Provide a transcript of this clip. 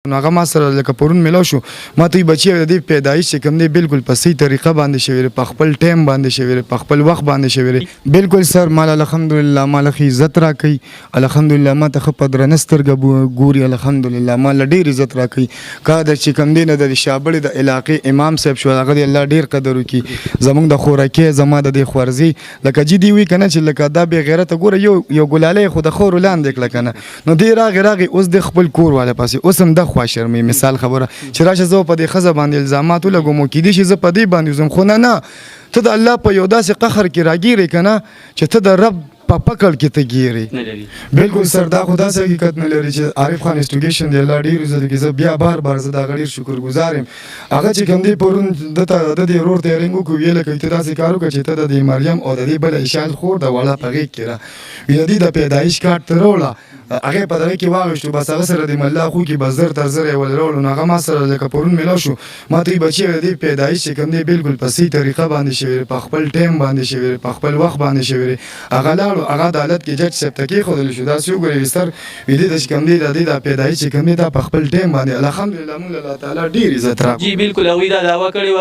نو هغه ما سره لکه پرون میلاو شو ما ته بچی د دې پیدایش چې کوم دی بالکل په صحیح طریقه باندې شوی په خپل ټایم باندې شوی په خپل وخت باندې شوی بالکل سر مال الحمدلله مال خي عزت را کوي الحمدلله ما ته په درنسترګه ګوري الحمدلله مال ډیر عزت را کوي کا د چې کوم دی نه د شابړې د علاقې امام صاحب شو هغه الله ډیر قدر وکي زمونږ د خوراکي زما د خورزي لکه جدي وی کنه چې لکه دا به غیرت ګوره یو ګلاله خو د خور لاندې کله کنه نو دی راغی اوس د خپل کور والا پاسه اوس هم د خوا شرمې مثال خبره چې راشه زه په دې خزه باندې الزامات لګوم کې دي چې زه په دې باندې زم خو نه ته د الله په یو داسې قهر کې راګیرې کنه چې ته د رب په پکړ کې ته ګیرې بالکل سر دا خدا سره حقیقت نه لري چې عارف خان انویسټیګیشن دی الله ډیر عزت کوي زه بیا بار زه دا غیر شکرګزار یم هغه چې کوم دی پرون د دې رور ته رنګو کو ویل کوي ته داسې کارو کوي چې ته د مریم او د دې بل اشال خور د وړه پغې کړه وی دې د پیدایش کارت تروله هغه په دغه کې واغښتو بس هغه سره د مله خو کې بزر تر زر ولرول نو هغه ما سره لکه پرون میلا شو ما ته بچی د پیدایش چې کوم دی بالکل په صحیح طریقه باندې شوی په خپل ټایم باندې شوی په خپل وخت باندې شوی هغه لاړو هغه عدالت کې جج صاحب ته کې خو شو دا سیو ګوري ستر وی دې چې کوم دی د پیدایش چې کوم دی په خپل ټایم باندې الحمدلله موږ الله تعالی ډیر عزت را جی بالکل هغه دا داوا کړی و